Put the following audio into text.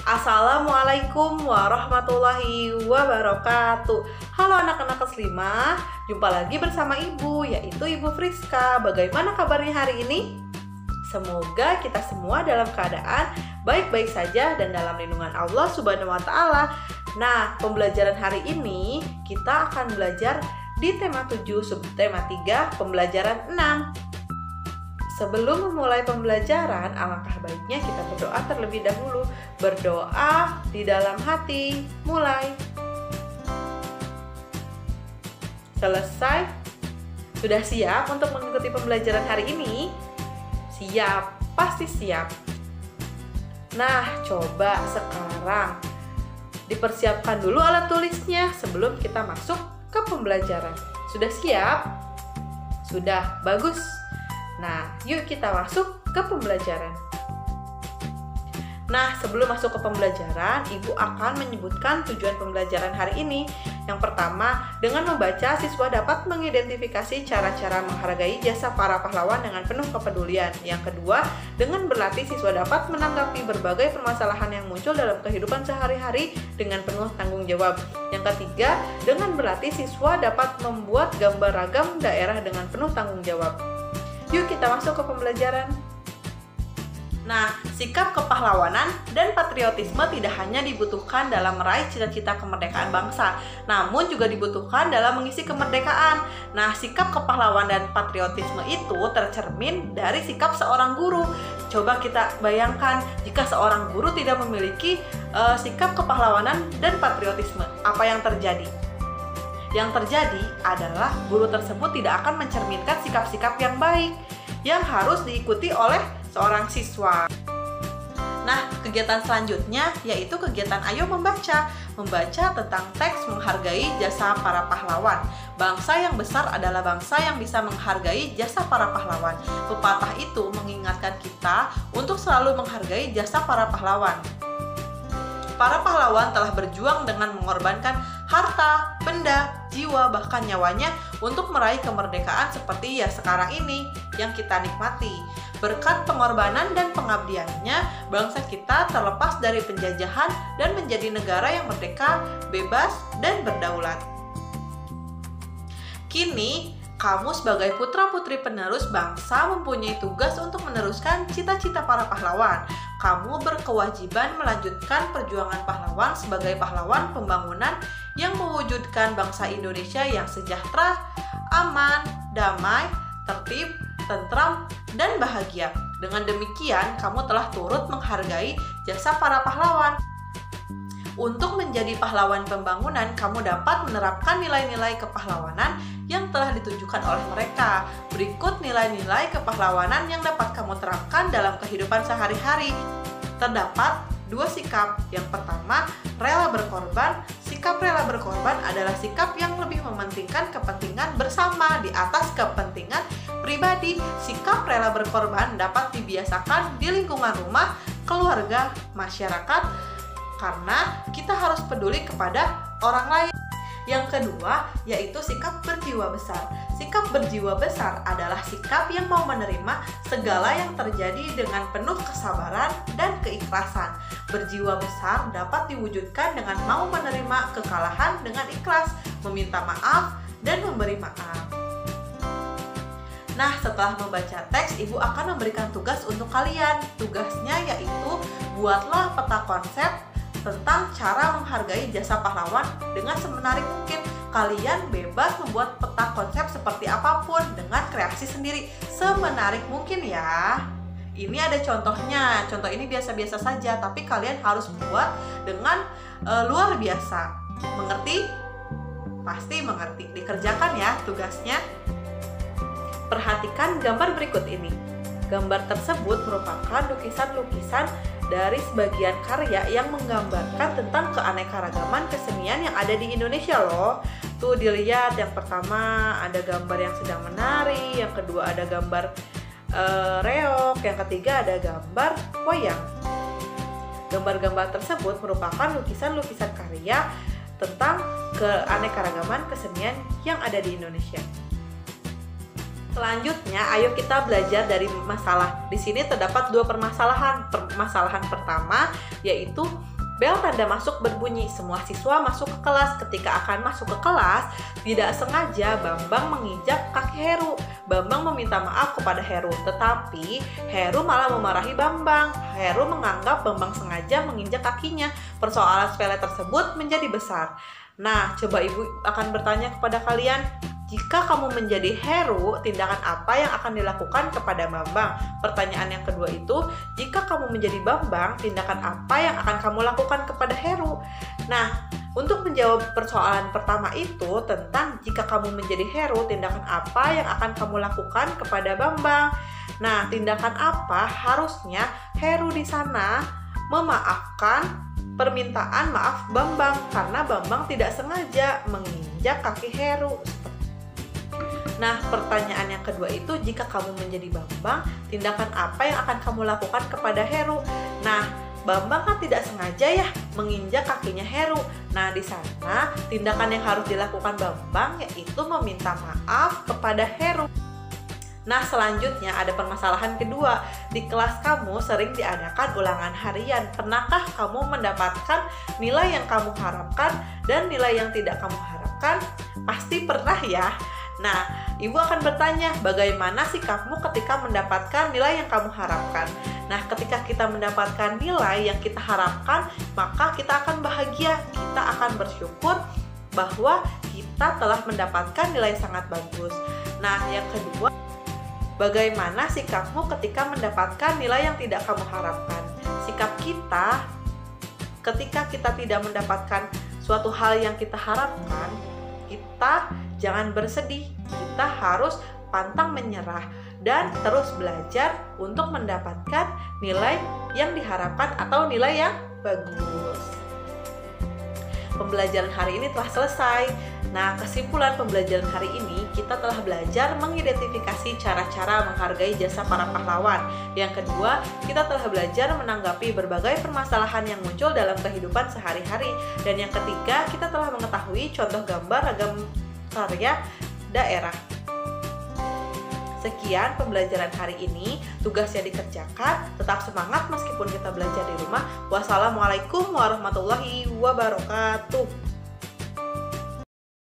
Assalamualaikum warahmatullahi wabarakatuh. Halo anak-anak kelas 5, jumpa lagi bersama Ibu, yaitu Ibu Friska. Bagaimana kabarnya hari ini? Semoga kita semua dalam keadaan baik-baik saja dan dalam lindungan Allah Subhanahu wa Ta'ala. Nah, pembelajaran hari ini kita akan belajar di tema 7, subtema 3, pembelajaran 6. Sebelum memulai pembelajaran, alangkah baiknya kita berdoa terlebih dahulu. Berdoa di dalam hati. Mulai. Selesai? Sudah siap untuk mengikuti pembelajaran hari ini? Siap, pasti siap. Nah, coba sekarang dipersiapkan dulu alat tulisnya sebelum kita masuk ke pembelajaran. Sudah siap? Sudah, bagus. Nah, yuk kita masuk ke pembelajaran. Nah, sebelum masuk ke pembelajaran, Ibu akan menyebutkan tujuan pembelajaran hari ini. Yang pertama, dengan membaca, siswa dapat mengidentifikasi cara-cara menghargai jasa para pahlawan dengan penuh kepedulian. Yang kedua, dengan berlatih, siswa dapat menanggapi berbagai permasalahan yang muncul dalam kehidupan sehari-hari dengan penuh tanggung jawab. Yang ketiga, dengan berlatih, siswa dapat membuat gambar ragam daerah dengan penuh tanggung jawab. Yuk kita masuk ke pembelajaran. Nah, sikap kepahlawanan dan patriotisme tidak hanya dibutuhkan dalam meraih cita-cita kemerdekaan bangsa, namun juga dibutuhkan dalam mengisi kemerdekaan. Nah, sikap kepahlawanan dan patriotisme itu tercermin dari sikap seorang guru. Coba kita bayangkan, jika seorang guru tidak memiliki sikap kepahlawanan dan patriotisme, apa yang terjadi? Yang terjadi adalah guru tersebut tidak akan mencerminkan sikap-sikap yang baik yang harus diikuti oleh seorang siswa. Nah, kegiatan selanjutnya yaitu kegiatan Ayo Membaca. Membaca tentang teks menghargai jasa para pahlawan. Bangsa yang besar adalah bangsa yang bisa menghargai jasa para pahlawan. Pepatah itu mengingatkan kita untuk selalu menghargai jasa para pahlawan. Para pahlawan telah berjuang dengan mengorbankan harta, benda, jiwa, bahkan nyawanya untuk meraih kemerdekaan seperti ya sekarang ini yang kita nikmati. Berkat pengorbanan dan pengabdiannya, bangsa kita terlepas dari penjajahan dan menjadi negara yang merdeka, bebas, dan berdaulat. Kini, kamu sebagai putra-putri penerus bangsa mempunyai tugas untuk meneruskan cita-cita para pahlawan. Kamu berkewajiban melanjutkan perjuangan pahlawan sebagai pahlawan pembangunan yang mewujudkan bangsa Indonesia yang sejahtera, aman, damai, tertib, tentram, dan bahagia. Dengan demikian, kamu telah turut menghargai jasa para pahlawan. Untuk menjadi pahlawan pembangunan, kamu dapat menerapkan nilai-nilai kepahlawanan yang telah ditunjukkan oleh mereka. Berikut nilai-nilai kepahlawanan yang dapat kamu terapkan dalam kehidupan sehari-hari. Terdapat 2 sikap. Yang pertama, rela berkorban. Sikap rela berkorban adalah sikap yang lebih mementingkan kepentingan bersama di atas kepentingan pribadi. Sikap rela berkorban dapat dibiasakan di lingkungan rumah, keluarga, masyarakat, karena kita harus peduli kepada orang lain. Yang kedua, yaitu sikap berjiwa besar. Sikap berjiwa besar adalah sikap yang mau menerima segala yang terjadi dengan penuh kesabaran dan keikhlasan. Berjiwa besar dapat diwujudkan dengan mau menerima kekalahan dengan ikhlas, meminta maaf, dan memberi maaf. Nah, setelah membaca teks, Ibu akan memberikan tugas untuk kalian. Tugasnya yaitu buatlah peta konsep tentang cara menghargai jasa pahlawan dengan semenarik mungkin. Kalian bebas membuat peta konsep seperti apapun dengan kreasi sendiri, semenarik mungkin ya. Ini ada contohnya. Contoh ini biasa-biasa saja, tapi kalian harus buat dengan luar biasa. Mengerti? Pasti mengerti. Dikerjakan ya tugasnya. Perhatikan gambar berikut ini. Gambar tersebut merupakan lukisan-lukisan dari sebagian karya yang menggambarkan tentang keanekaragaman kesenian yang ada di Indonesia loh. Tuh dilihat, yang pertama ada gambar yang sedang menari, yang kedua ada gambar reog, yang ketiga ada gambar wayang. Gambar-gambar tersebut merupakan lukisan-lukisan karya tentang keanekaragaman kesenian yang ada di Indonesia. Selanjutnya, ayo kita belajar dari masalah. Di sini terdapat 2 permasalahan. Permasalahan pertama yaitu Bel tanda masuk berbunyi. Semua siswa masuk ke kelas. Ketika akan masuk ke kelas, tidak sengaja Bambang menginjak kaki Heru. Bambang meminta maaf kepada Heru, tetapi Heru malah memarahi Bambang. Heru menganggap Bambang sengaja menginjak kakinya. Persoalan sepele tersebut menjadi besar. Nah, coba Ibu akan bertanya kepada kalian, jika kamu menjadi Heru, tindakan apa yang akan dilakukan kepada Bambang? Pertanyaan yang kedua itu, jika kamu menjadi Bambang, tindakan apa yang akan kamu lakukan kepada Heru? Nah, untuk menjawab persoalan pertama itu tentang jika kamu menjadi Heru, tindakan apa yang akan kamu lakukan kepada Bambang? Nah, tindakan apa harusnya Heru di sana memaafkan permintaan maaf Bambang karena Bambang tidak sengaja menginjak kaki Heru. Nah, pertanyaan yang kedua itu, jika kamu menjadi Bambang, tindakan apa yang akan kamu lakukan kepada Heru? Nah, Bambang kan tidak sengaja ya menginjak kakinya Heru. Nah, di sana tindakan yang harus dilakukan Bambang yaitu meminta maaf kepada Heru. Nah, selanjutnya ada permasalahan kedua. Di kelas kamu sering diadakan ulangan harian. Pernahkah kamu mendapatkan nilai yang kamu harapkan dan nilai yang tidak kamu harapkan? Pasti pernah ya. Nah, Ibu akan bertanya, bagaimana sikapmu ketika mendapatkan nilai yang kamu harapkan? Nah, ketika kita mendapatkan nilai yang kita harapkan, maka kita akan bahagia, kita akan bersyukur bahwa kita telah mendapatkan nilai sangat bagus. Nah, yang kedua, bagaimana sikapmu ketika mendapatkan nilai yang tidak kamu harapkan? Sikap kita ketika kita tidak mendapatkan suatu hal yang kita harapkan, kita jangan bersedih, kita harus pantang menyerah dan terus belajar untuk mendapatkan nilai yang diharapkan atau nilai yang bagus. Pembelajaran hari ini telah selesai. Nah, kesimpulan pembelajaran hari ini, kita telah belajar mengidentifikasi cara-cara menghargai jasa para pahlawan. Yang kedua, kita telah belajar menanggapi berbagai permasalahan yang muncul dalam kehidupan sehari-hari. Dan yang ketiga, kita telah mengetahui contoh gambar ragam karya daerah. Sekian pembelajaran hari ini, tugas yang dikerjakan, tetap semangat meskipun kita belajar di rumah. Wassalamualaikum warahmatullahi wabarakatuh.